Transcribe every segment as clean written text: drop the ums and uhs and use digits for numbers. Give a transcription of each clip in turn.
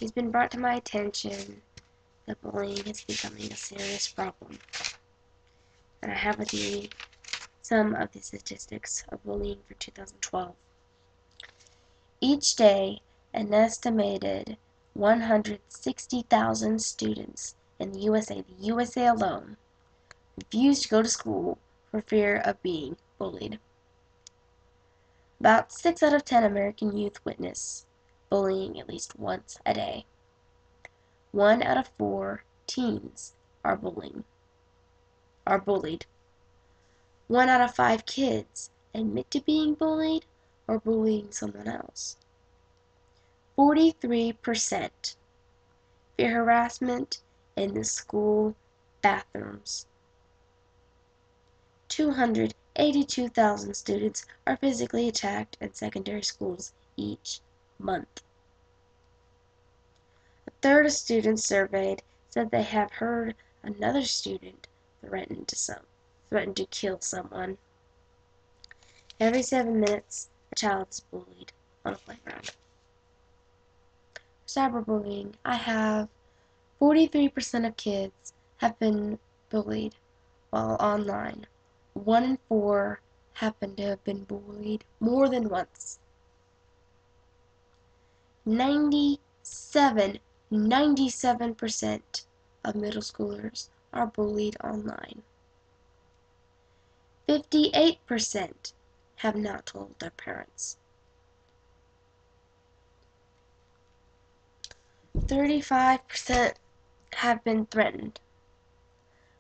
It's been brought to my attention that bullying is becoming a serious problem. And I have with me some of the statistics of bullying for 2012. Each day, an estimated 160,000 students in the USA alone, refuse to go to school for fear of being bullied. About 6 out of 10 American youth witness bullying at least once a day. 1 out of 4 teens are bullied. 1 out of 5 kids admit to being bullied or bullying someone else. 43% fear harassment in the school bathrooms. 282,000 students are physically attacked in secondary schools each month. A third of students surveyed said they have heard another student threaten to kill someone. Every 7 minutes, a child is bullied on a playground. Cyberbullying. I have 43% of kids have been bullied while online. 1 in 4 happen to have been bullied more than once. 97% of middle schoolers are bullied online. 58% have not told their parents. 35% have been threatened.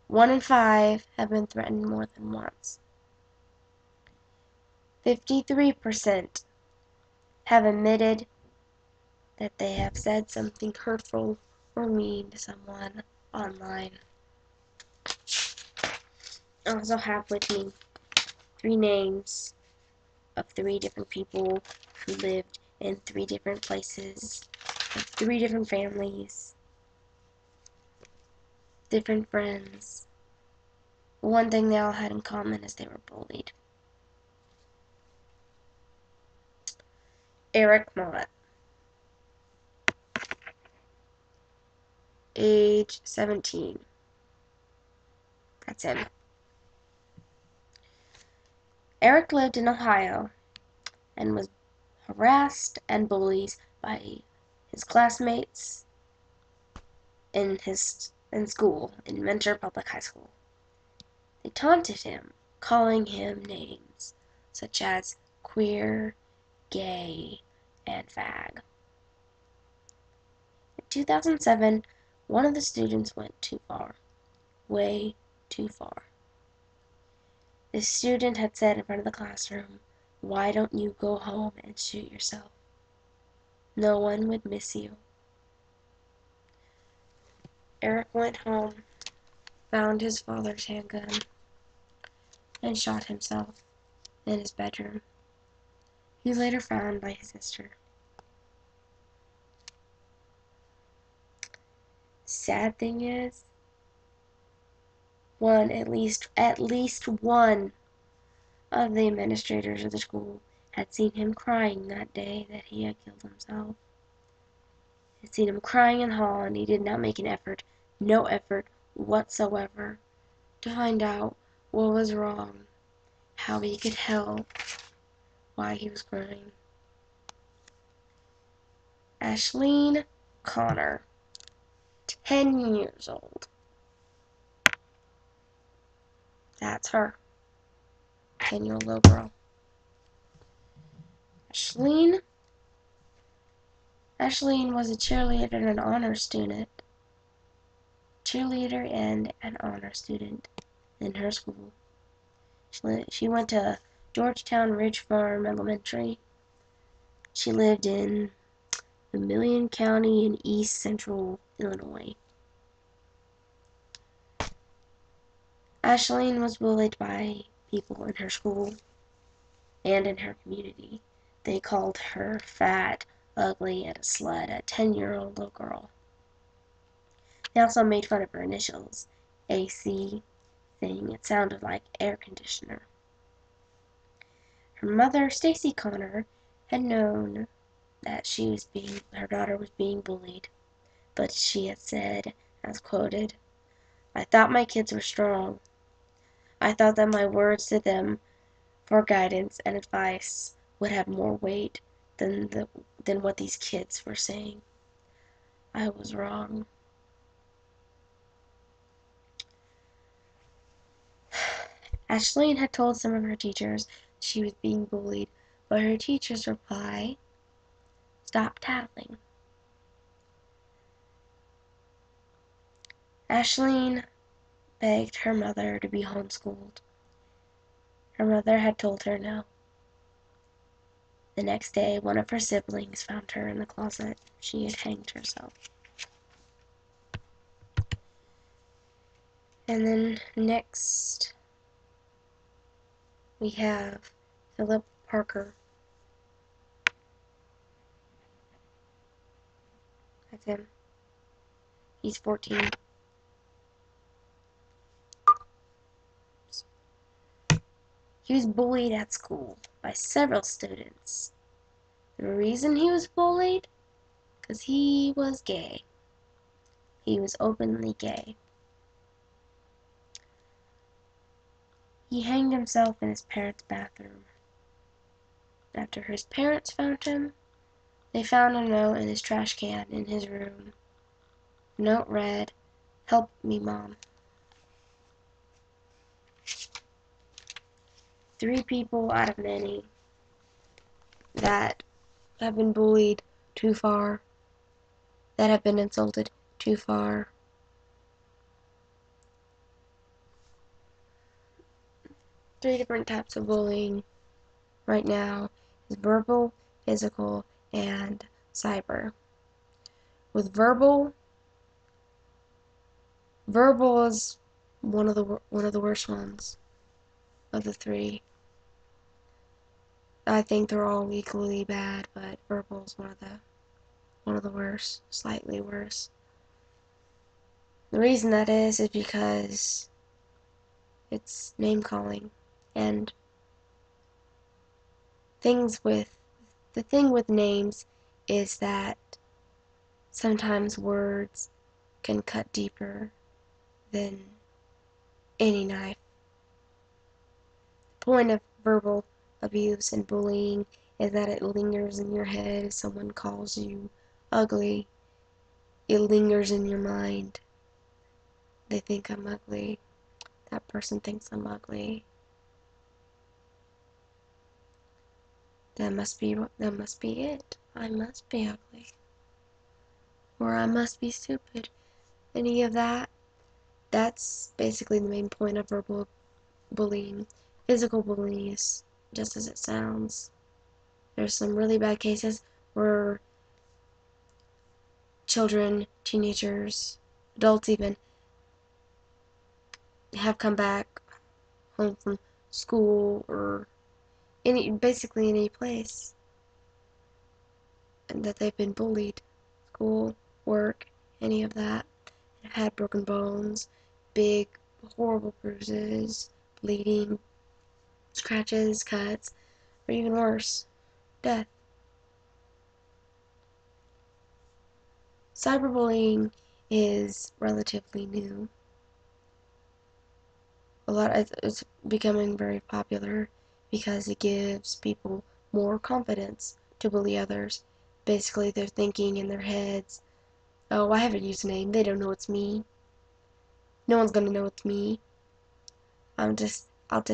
1 in 5 have been threatened more than once. 53% have admitted that they have said something hurtful or mean to someone online. I also have with me 3 names of 3 different people who lived in 3 different places, of 3 different families, different friends. One thing they all had in common is they were bullied. Eric Mott, age 17. That's him. Eric lived in Ohio and was harassed and bullied by his classmates in school in Mentor Public High School. They taunted him, calling him names such as queer, gay, and fag. In 2007, one of the students went too far, way too far. The student had said in front of the classroom, "Why don't you go home and shoot yourself? No one would miss you." Eric went home, found his father's handgun, and shot himself in his bedroom. He was later found by his sister. Sad thing is, at least one of the administrators of the school had seen him crying that day that he had killed himself. Had seen him crying in the hall, and he did not make no effort whatsoever, to find out what was wrong, how he could help, why he was crying. Ashleen Connor, 10 years old. That's her. 10-year-old little girl. Ashleen was a cheerleader and an honor student. In her school. She went to Georgetown Ridge Farm Elementary. She lived in Vermilion County in East Central Illinois. Ashleen was bullied by people in her school and in her community. They called her fat, ugly, and a slut, a 10-year-old little girl. They also made fun of her initials, AC thing. It sounded like air conditioner. Her mother, Stacy Connor, had known that her daughter was being bullied, but she had said, as quoted, "I thought my kids were strong. I thought that my words to them for guidance and advice would have more weight than what these kids were saying. I was wrong." Ashleen had told some of her teachers she was being bullied, but her teachers' reply, "Stop tattling." Ashleen begged her mother to be homeschooled. Her mother had told her no. The next day, one of her siblings found her in the closet. She had hanged herself. And then next, we have Philip Parker. That's him. He's 14. He was bullied at school by several students. The reason he was bullied? Because he was gay. He was openly gay. He hanged himself in his parents' bathroom. After his parents found him, they found a note in his trash can in his room. The note read, "Help me, Mom." 3 people out of many that have been bullied too far, that have been insulted too far. Three different types of bullying right now is verbal, physical, and cyber. With verbal is one of the worst ones of the 3. I think they're all equally bad, but verbal is one of the worst, slightly worse. The reason that is because it's name calling, and the thing with names is that sometimes words can cut deeper than any knife. The point of verbal abuse and bullying is that it lingers in your head. If someone calls you ugly, it lingers in your mind. They think I'm ugly. That person thinks I'm ugly. That must be it. I must be ugly. Or I must be stupid. Any of that. That's basically the main point of verbal bullying. Physical bullying is just as it sounds. There's some really bad cases where children, teenagers, adults even, have come back home from school or basically any place, and that they've been bullied. School, work, any of that. Have had broken bones, big, horrible bruises, bleeding, scratches, cuts, or even worse, death. Cyberbullying is relatively new. It's becoming very popular because it gives people more confidence to bully others. Basically, they're thinking in their heads, "Oh, I have a username. They don't know it's me. No one's gonna know it's me. I'll just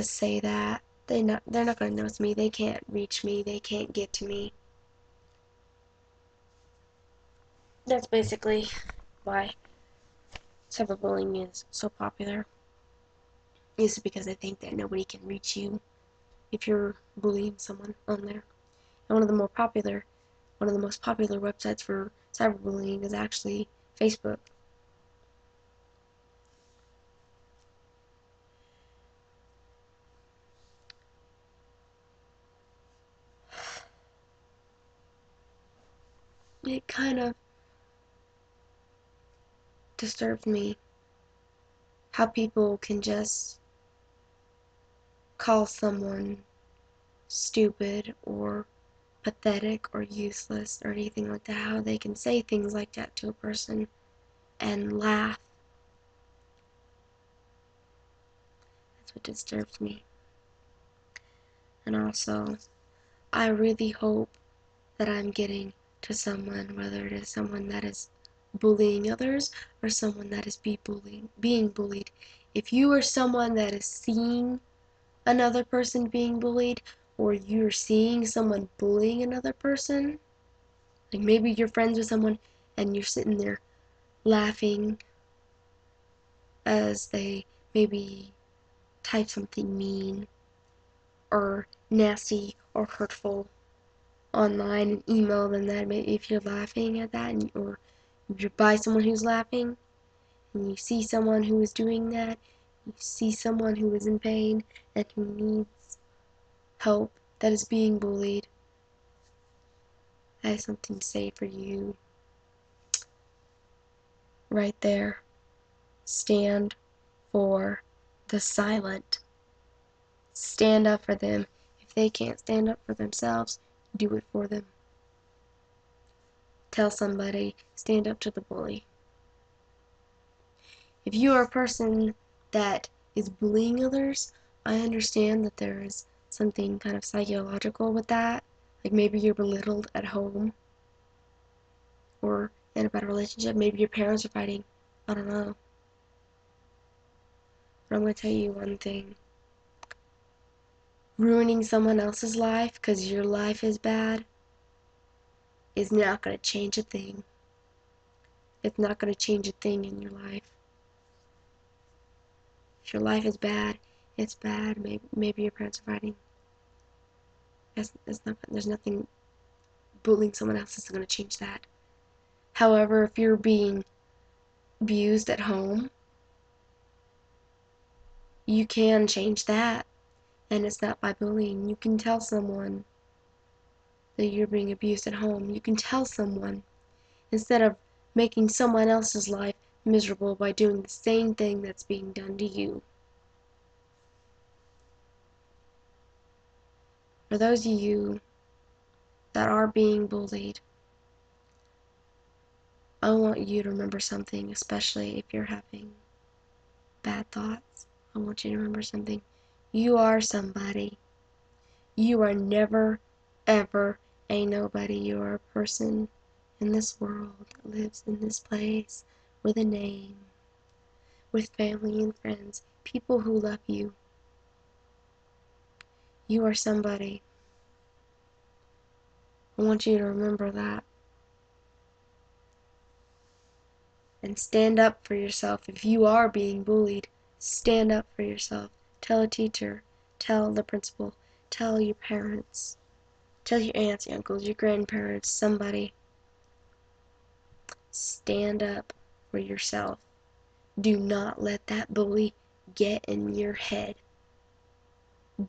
say that. They're not gonna know it's me. They can't reach me. They can't get to me." That's basically why cyberbullying is so popular. Is because they think that nobody can reach you if you're bullying someone on there. And one of the most popular websites for cyberbullying is actually Facebook. It kind of disturbs me how people can just call someone stupid or pathetic or useless or anything like that, how they can say things like that to a person and laugh. That's what disturbs me. And also, I really hope that I'm getting to someone, whether it is someone that is bullying others or someone that is being bullied. If you are someone that is seeing another person being bullied, or you're seeing someone bullying another person, like maybe you're friends with someone and you're sitting there laughing as they maybe type something mean or nasty or hurtful online and email them that. Maybe if you're laughing at that, or if you're by someone who's laughing and you see someone who is doing that, you see someone who is in pain and who needs help, that is being bullied, I have something to say for you right there. Stand for the silent. Stand up for them. If they can't stand up for themselves, do it for them. Tell somebody, stand up to the bully. If you are a person that is bullying others, I understand that there is something kind of psychological with that. Like maybe you're belittled at home or in a bad relationship. Maybe your parents are fighting. I don't know. But I'm going to tell you one thing. Ruining someone else's life because your life is bad is not going to change a thing. It's not going to change a thing in your life. If your life is bad, it's bad. Maybe your parents are fighting. There's nothing. Bullying someone else isn't going to change that. However, if you're being abused at home, you can change that. And it's not by bullying. You can tell someone that you're being abused at home. You can tell someone instead of making someone else's life miserable by doing the same thing that's being done to you. For those of you that are being bullied, I want you to remember something, especially if you're having bad thoughts. I want you to remember something. You are somebody. You are never, ever a nobody. You are a person in this world that lives in this place with a name, with family and friends, people who love you. You are somebody. I want you to remember that. And stand up for yourself. If you are being bullied, stand up for yourself. Tell a teacher, tell the principal, tell your parents, tell your aunts, your uncles, your grandparents, somebody. Stand up for yourself. Do not let that bully get in your head.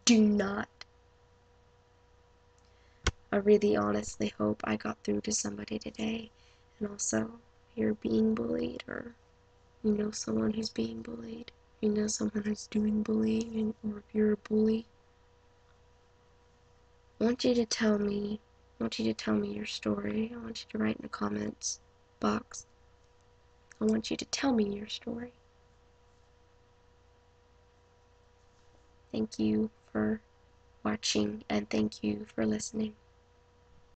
Do not. I really honestly hope I got through to somebody today. And also, if you're being bullied, or you know someone who's being bullied, you know someone who's doing bullying, or if you're a bully, I want you to tell me your story. I want you to write in the comments box. I want you to tell me your story. Thank you for watching, and thank you for listening.